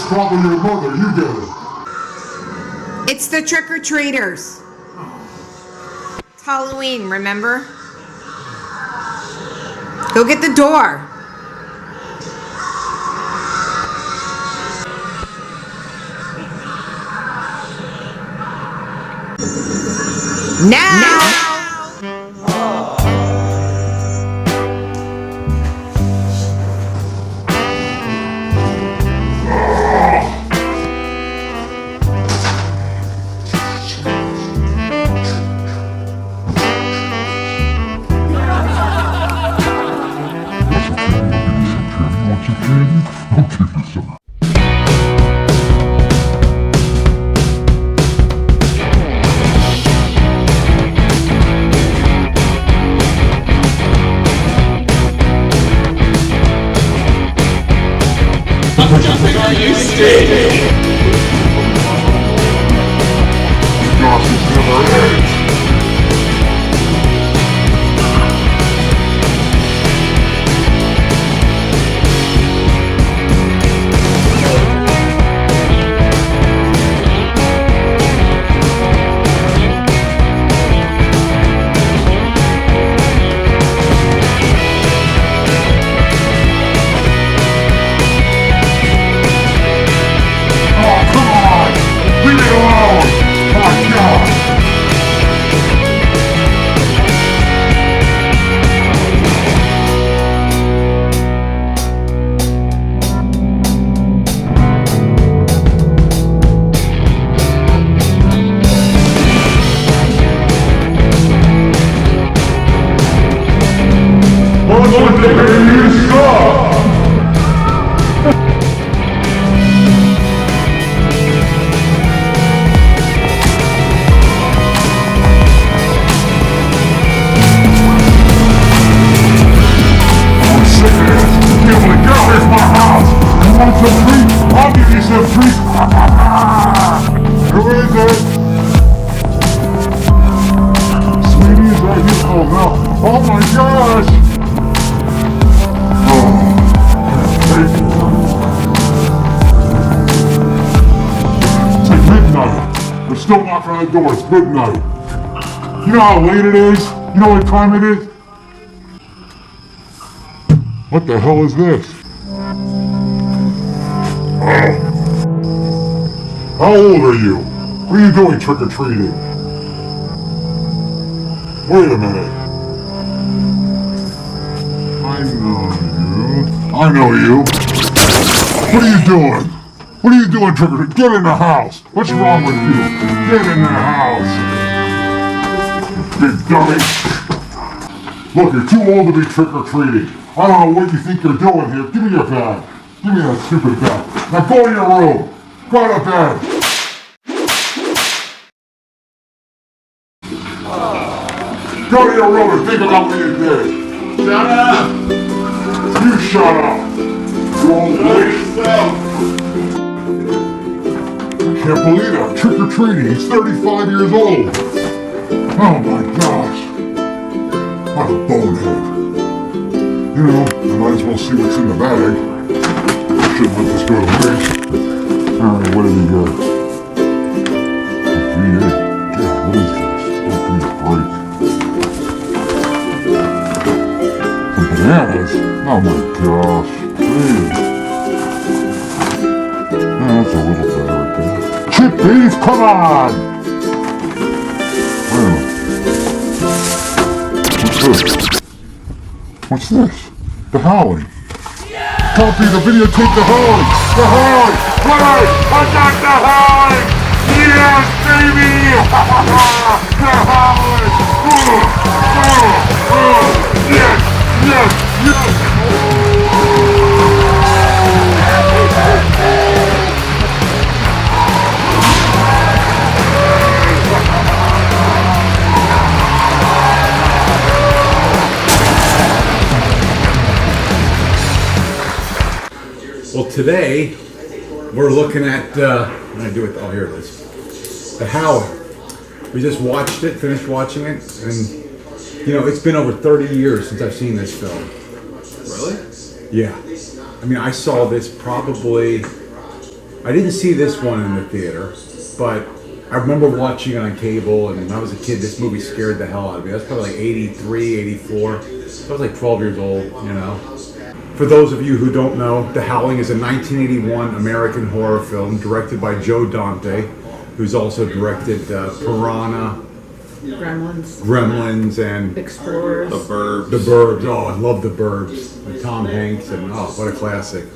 Probably your mother, you get it. It's the trick-or-treaters. It's Halloween, remember? Go get the door. Now! Are you staying? Gosh, it's never ends. Oh my gosh! It's like midnight. We're still knocking on the door. It's midnight. You know how late it is? You know what time it is? What the hell is this? How old are you? What are you doing trick-or-treating? Wait a minute. I know you. What are you doing? What are you doing trick-or-treating? Get in the house. What's wrong with you? Get in the house. You big dummy. Look, you're too old to be trick-or-treating. I don't know what you think you're doing here. Give me your bag. Give me that stupid bag. Now go to your room. Go to bed. Go to your room and think about what you did. Shut up! You shut up. You old bitch. I can't believe it. Trick-or-treating. He's 35 years old. Oh my gosh. What a bonehead. You know, I might as well see what's in the bag. Shouldn't let this go to waste. Alright, what have you got? V8. God, what is this? Oh, give me a break. Some bananas? Oh my gosh. Please. That's a little better right there. Chip beef, come on! Wait a minute. What's this? What's this? The Howling. Copy the videotape, the Howling! The Howling! Hey! I got the Howling! Yes, baby! The Howling! Yes! Yes! Yes! today we're looking at, what did I do with, oh, here it is. The Howling. We just watched it, finished watching it, and, you know, it's been over 30 years since I've seen this film. Really? Yeah. I mean, I saw this probably, I didn't see this one in the theater, but I remember watching it on cable, and when I was a kid, this movie scared the hell out of me. That's probably like 83, 84. I was like 12 years old, you know. For those of you who don't know, The Howling is a 1981 American horror film directed by Joe Dante, who's also directed Piranha, Gremlins, and Explorers. The Burbs. The Burbs. Oh, I love The Burbs. With Tom Hanks, and oh, what a classic.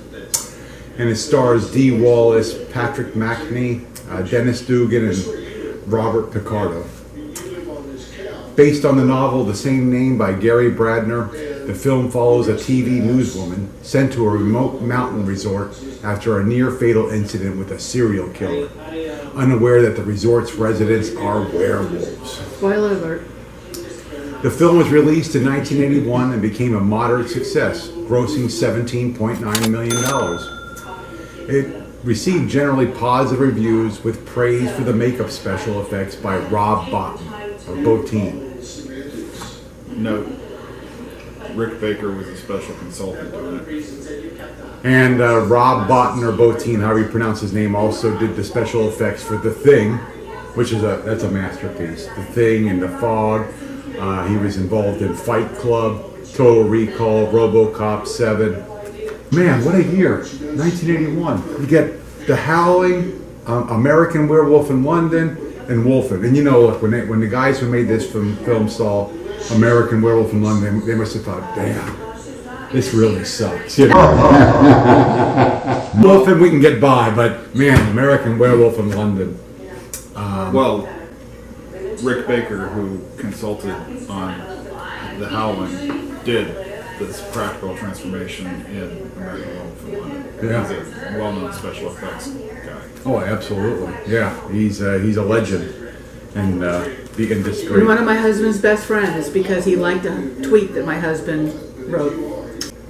And it stars Dee Wallace, Patrick Macnee, Dennis Dugan, and Robert Picardo. Based on the novel The Same Name by Gary Bradner, the film follows a TV newswoman sent to a remote mountain resort after a near-fatal incident with a serial killer, unaware that the resort's residents are werewolves. Spoiler alert. The film was released in 1981 and became a moderate success, grossing $17.9 million. It received generally positive reviews with praise for the makeup special effects by Rob Bottin of Bottin. Note, Rick Baker was a special consultant doing it. And Rob Bottin or Bottin, however you pronounce his name, also did the special effects for The Thing, which is that's a masterpiece. The Thing and The Fog. He was involved in Fight Club, Total Recall, RoboCop 7. Man, what a year! 1981. You get The Howling, American Werewolf in London, and Wolfen. And you know, look, when the guys who made this film saw American Werewolf in London, they must have thought, damn, this really sucks. You know? Wolfen we can get by, but man, American Werewolf in London. Well, Rick Baker, who consulted on The Howling, did this practical transformation in American Werewolf in London. Yeah. He's a well-known special effects guy. Oh, absolutely. Yeah, he's a legend in the industry. And one of my husband's best friends because he liked a tweet that my husband wrote.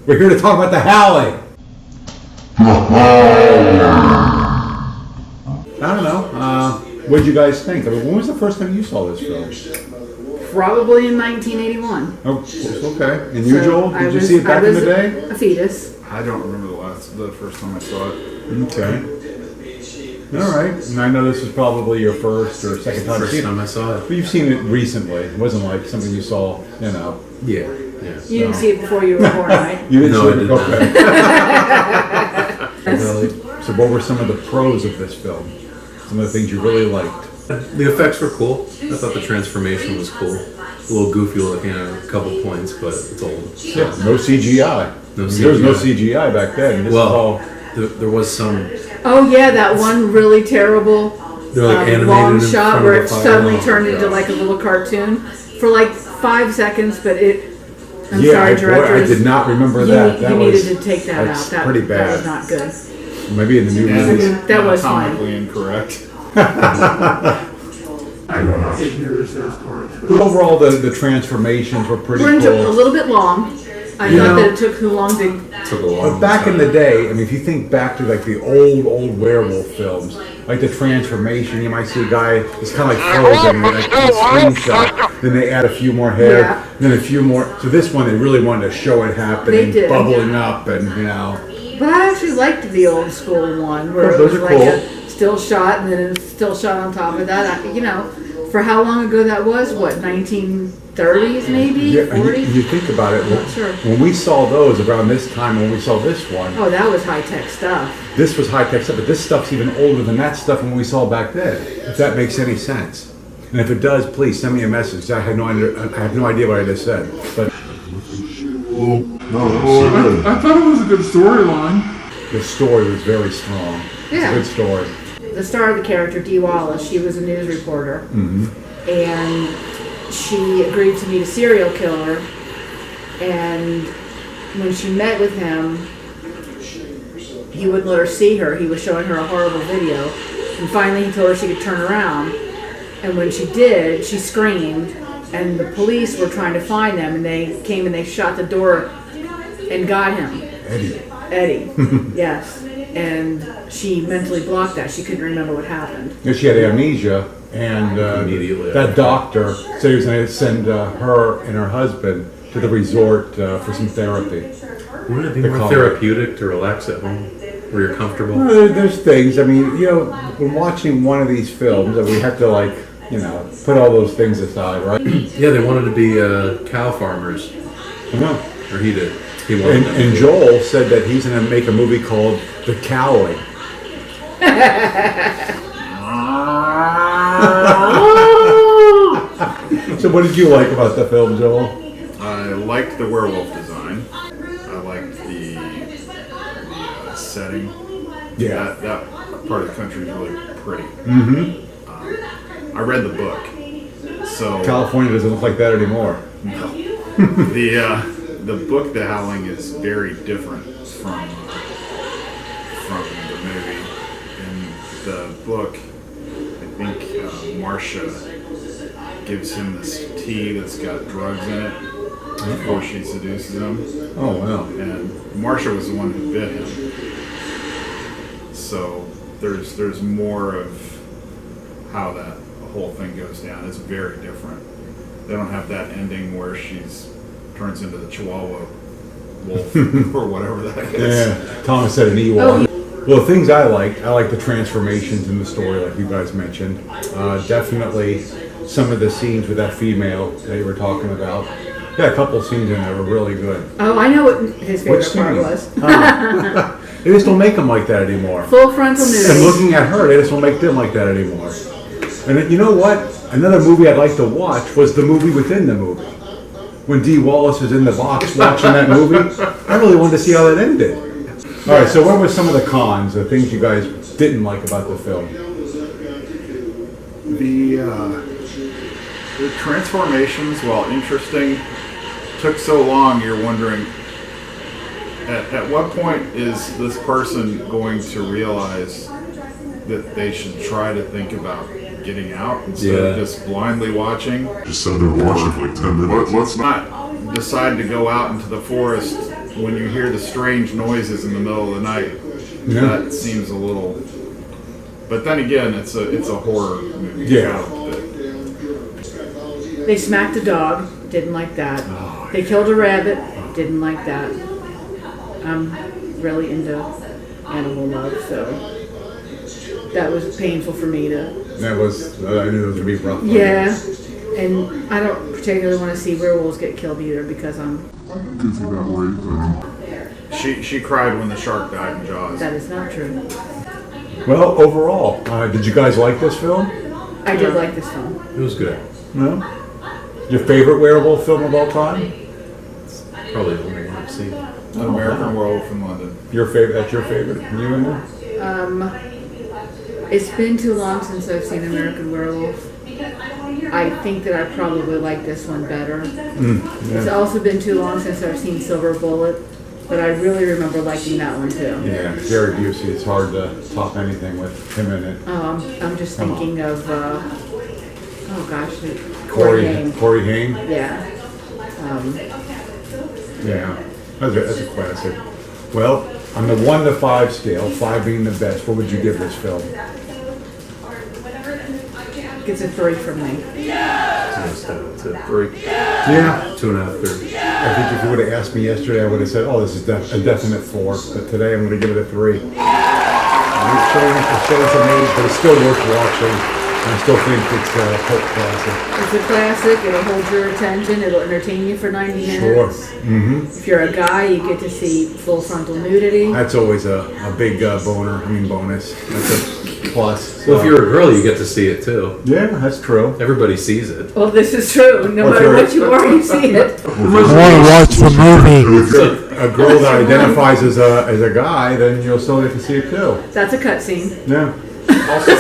We're here to talk about The Howling. I don't know. What did you guys think? I mean, when was the first time you saw this film? Probably in 1981. Oh, okay. And you, Joel? So Did you see it back in the day? A fetus. I don't remember the first time I saw it. Okay. All right. And I know this is probably your first or second time First seeing time it. I saw it. But you've seen it recently. It wasn't like something you saw, you know. Yeah. You didn't see it before you were born, right? You didn't No, see I it? did Okay. So what were some of the pros of this film? Some of the things you really liked? The effects were cool. I thought the transformation was cool. A little goofy looking at a couple points, but it's old. Yeah. No CGI. No There was no CGI. CGI back then. This is Well, all... there was some. Oh yeah, that one really terrible They're like animated long in shot front where of it a fire. suddenly Oh, turned into gosh. like a little cartoon for like 5 seconds, but it. I'm Yeah, sorry, boy, directors. I did not remember you, that. That you was, needed to take that that's out. That, pretty that was bad. not good. Maybe in the new And movies. That was fine. anatomically incorrect. But overall, the transformations were pretty It took a cool. little bit long. I You thought know- that it took too long to. Took a long But back in time. the day, I mean, if you think back to like the old werewolf films, like the transformation, you might see a guy, it's kind of like frozen, like a screenshot. Then they add a few more hair, Yeah. then a few more. So this one, they really wanted to show it happening, They did. bubbling up, and you know. But I actually liked the old school one where Oh, it those was are like cool. a still shot and then a still shot on top of that. For how long ago that was? What, 1930s maybe? Yeah, and 40s? you think about it. Not sure. When we saw those around this time, when we saw this one, Oh, that was high tech stuff. this was high tech stuff, but this stuff's even older than that stuff when we saw back then. If that makes any sense. And if it does, please send me a message. I have no idea what I just said. But I thought it was a good storyline. the story was very strong. It's Yeah. a good story. The star of the character, Dee Wallace, she was a news reporter. And she agreed to meet a serial killer. And when she met with him, he wouldn't let her see her. He was showing her a horrible video. And finally he told her she could turn around. And when she did, she screamed. And the police were trying to find them. And they came and they shot the door and got him. Eddie. Eddie. Yes. and she mentally blocked that. She couldn't remember what happened. Yeah, she had amnesia, and Immediately that after. doctor said he was going to send her and her husband to the resort for some therapy. Wouldn't it be The more color. therapeutic to relax at home, where you're comfortable? There's things. I mean, when watching one of these films, we have to put all those things aside, right? Yeah, they wanted to be cow farmers, No. or he did. He wanted them to And be. Joel said that he's going to make a movie called The Howling. So what did you like about the film, Joel? I liked the werewolf design. I liked the setting. Yeah. That part of the country is really pretty. Mm-hmm. I read the book, so California doesn't look like that anymore. no. The book, The Howling, is very different from the movie. In the book, I think Marcia gives him this tea that's got drugs in it before she seduces him. Oh, wow. And Marcia was the one who bit him. So there's more of how that whole thing goes down. It's very different. They don't have that ending where she's turns into the Chihuahua wolf or whatever that is. Yeah, Thomas said an Ewok. Well, the things I liked the transformations in the story, like you guys mentioned. Definitely some of the scenes with that female that you were talking about. Yeah, a couple of scenes in there were really good. Oh, I know what his favorite Which part scene? was. They just don't make them like that anymore. Full frontal And nudity. looking at her, they just don't make them like that anymore. And then, you know what? Another movie I'd like to watch was the movie within the movie. When Dee Wallace was in the box watching that movie, I really wanted to see how that ended. All right, so what were some of the cons, the things you guys didn't like about the film? The transformations, while interesting, took so long. You're wondering, at what point is this person going to realize that they should try to think about getting out instead of just blindly watching? Just sat there watching for like 10 minutes. Let's not. Not decide to go out into the forest when you hear the strange noises in the middle of the night. Yeah. That seems a little. But then again, it's a horror movie. Yeah. So They smacked a dog. Didn't like that. They killed a rabbit. Didn't like that. I'm really into animal love, so that was painful for me to. That was, I knew it was going to be rough. Yeah, and I don't particularly want to see werewolves get killed either because Goofy that way. she cried when the shark died in Jaws. that is not true. Well, overall, did you guys like this film? I did like this film. It was good. No? Your favorite werewolf film of all time? Probably the only one I've seen. American Werewolf in London. Your favorite? That's your favorite? You in there? It's been too long since I've seen American Werewolf. I think that I probably like this one better. It's also been too long since I've seen Silver Bullet, but I really remember liking that one too. Yeah, Gary Busey. It's hard to top anything with him in it. I'm just thinking of, oh gosh, Corey Haim. Corey Haim. Yeah. Yeah, that's a classic. Well, on the 1 to 5 scale, 5 being the best, what would you give this film? Gets a 3 from me. That's it. 3. Yeah, 2.5, 3. I think if you would have asked me yesterday, I would have said, "Oh, this is a definite 4." But today, I'm going to give it a 3. It's showing some age, but it's still worth watching. I still think it's a cult classic. It's a classic. It'll hold your attention. It'll entertain you for 90 Sure. minutes. If you're a guy, you get to see full frontal nudity. That's always a big bonus. That's a plus. Well, if you're a girl, you get to see it too. Yeah, that's true. Everybody sees it. Well, this is true. No Well, if matter you're- what you are, you see it. I want to watch the movie. If you're a girl that identifies as a guy, then you'll still get to see it too. That's a cutscene. Yeah. Also,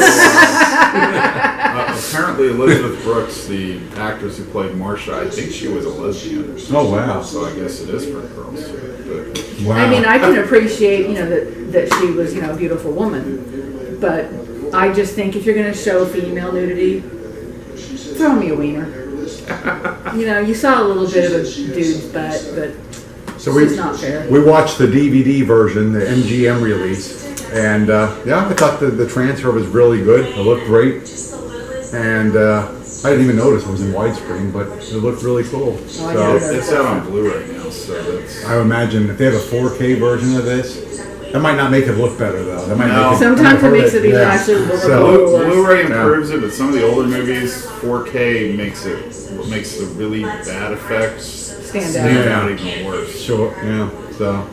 apparently Elizabeth Brooks, the actress who played Marcia, I think she was a lesbian. Oh wow. So I guess it is for girls too. Wow. I mean, I can appreciate, that she was, a beautiful woman. But I just think if you're going to show female nudity, throw me a wiener. You saw a little bit of a dude's butt, but So it's just not fair. we watched the DVD version, the MGM release, And yeah, I thought the transfer was really good. It looked great. And I didn't even notice it was in widescreen, but it looked really cool. So It's out on Blu-ray now, so that's. I would imagine if they have a 4K version of this, that might not make it look better though. That might No. make it, Sometimes it makes it even yeah. actually look So- a little worse. Blu-ray improves it, but some of the older movies, 4K makes the really bad effects Stand out out. even worse. Sure, yeah. So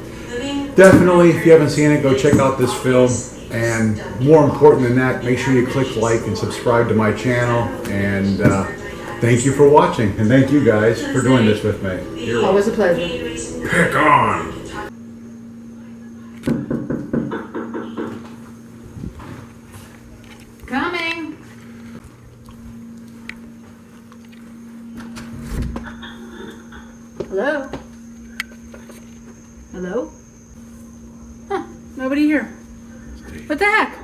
definitely, if you haven't seen it, go check out this film. And more important than that, make sure you click like and subscribe to my channel. And thank you for watching, and thank you guys for doing this with me. Always a pleasure. Pick on! Coming. Hello? Hello? Huh, nobody here. What the heck?